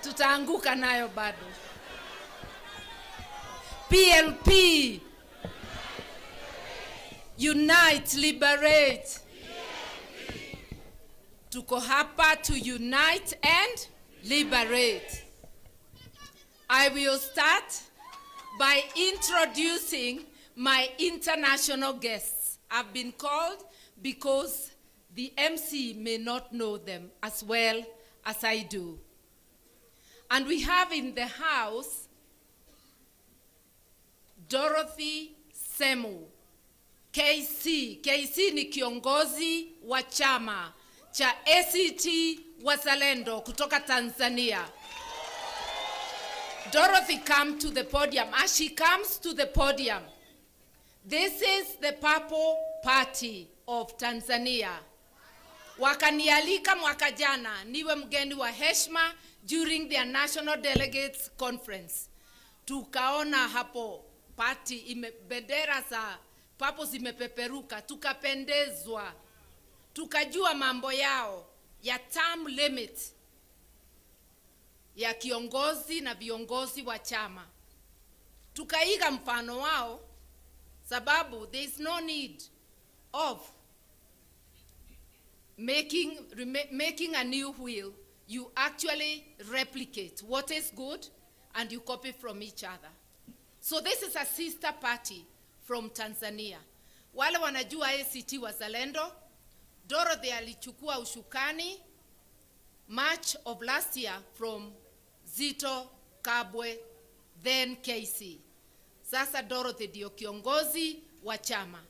tutaanguka nayo bado. PLP, Unite, Liberate. Tuko hapa to unite and liberate. I will start by introducing my international guests. I've been called because the MC may not know them as well as I do. And we have in the house Dorothy Semu, KC. KC ni kiongozi wa chama cha ACT Wazalendo kutoka Tanzania. Dorothy, come to the podium. As she comes to the podium, this is the Purple Party of Tanzania. Wakanialika mwaka jana niwe mgeni wa heshima during their National Delegates Conference. Tukaona hapo party bendera za Purple zimepeperuka, tukapendezwa. Tukajua mambo yao ya term limit ya kiongozi na viongozi wa chama. Tukaiga mfano wao sababu there is no need of making a new wheel. You actually replicate what is good and you copy from each other. So this is a sister party from Tanzania. Wale wanajua ACT Wazalendo, Dorothy alichukua ushukani March of last year from Zito Kabwe, then KC. Sasa Dorothy ndio kiongozi wa chama.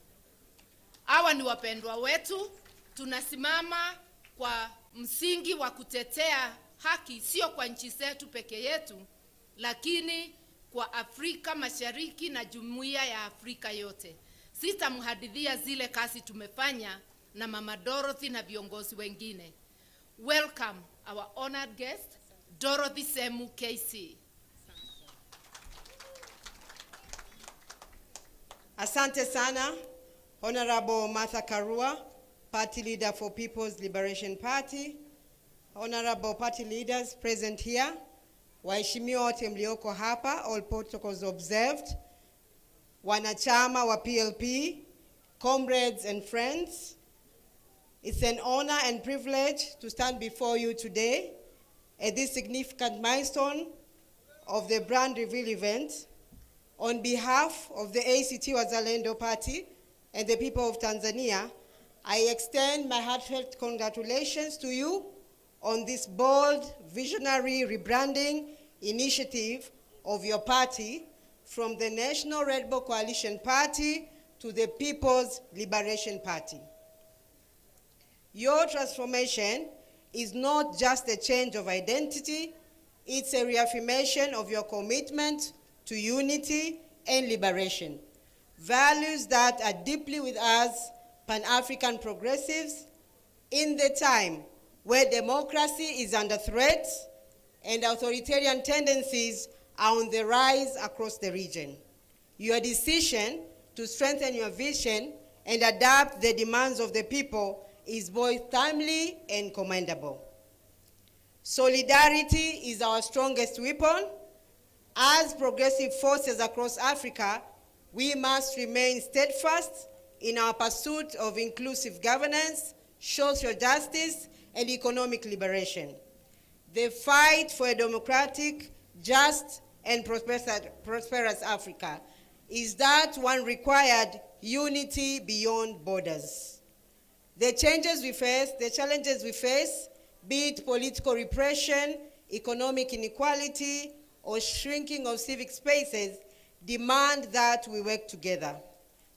Hawa ni wapendwa wetu, tunasimama kwa msingi wa kutetea haki, sio kwa nchi zetu peke yetu, lakini kwa Afrika Mashariki na jumuiya ya Afrika yote. Sitamhadithia zile kazi tumefanya na Mama Dorothy na viongozi wengine. Welcome our honored guest, Dorothy Semu, KC. Asante sana, Honorable Martha Karua, Party Leader for People's Liberation Party, Honorable Party Leaders present here, waheshimiwa wote mlioko hapa, all protocols observed, wanachama wa PLP, comrades and friends. It's an honor and privilege to stand before you today at this significant milestone of the brand reveal event. On behalf of the ACT Wazalendo Party and the people of Tanzania, I extend my heartfelt congratulations to you on this bold, visionary rebranding initiative of your party from the National Red Bull Coalition Party to the People's Liberation Party. Your transformation is not just a change of identity, it's a reaffirmation of your commitment to unity and liberation, values that are deeply with us Pan-African progressives in the time where democracy is under threat and authoritarian tendencies are on the rise across the region. Your decision to strengthen your vision and adapt the demands of the people is both timely and commendable. Solidarity is our strongest weapon. As progressive forces across Africa, we must remain steadfast in our pursuit of inclusive governance, social justice, and economic liberation. The fight for a democratic, just, and prosperous Africa is that one required unity beyond borders. The challenges we face, be it political repression, economic inequality, or shrinking of civic spaces, demand that we work together,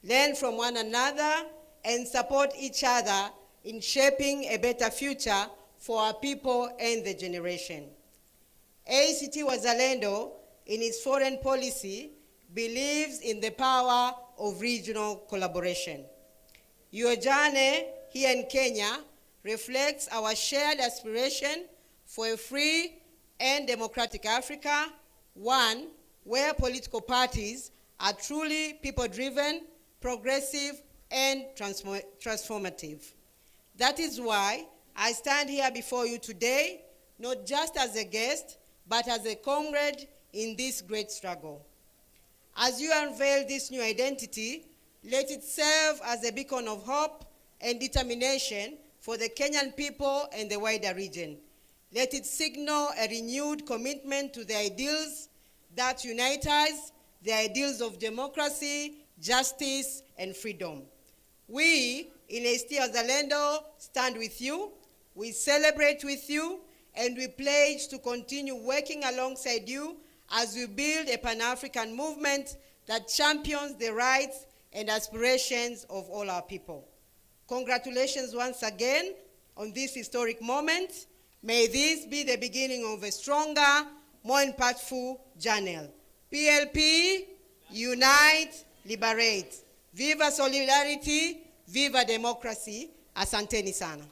learn from one another, and support each other in shaping a better future for our people and the generation. ACT Wazalendo, in its foreign policy, believes in the power of regional collaboration. Your journey here in Kenya reflects our shared aspiration for a free and democratic Africa, one where political parties are truly people-driven, progressive, and transformative. That is why I stand here before you today not just as a guest, but as a comrade in this great struggle. As you unveil this new identity, let it serve as a beacon of hope and determination for the Kenyan people and the wider region. Let it signal a renewed commitment to the ideals that unite us, the ideals of democracy, justice, and freedom. We, in ACT Wazalendo, stand with you, we celebrate with you, and we pledge to continue working alongside you as we build a Pan-African movement that champions the rights and aspirations of all our people. Congratulations once again on this historic moment. May this be the beginning of a stronger, more impactful journey. PLP, unite, liberate. Viva solidarity, viva democracy. Asanteni sana.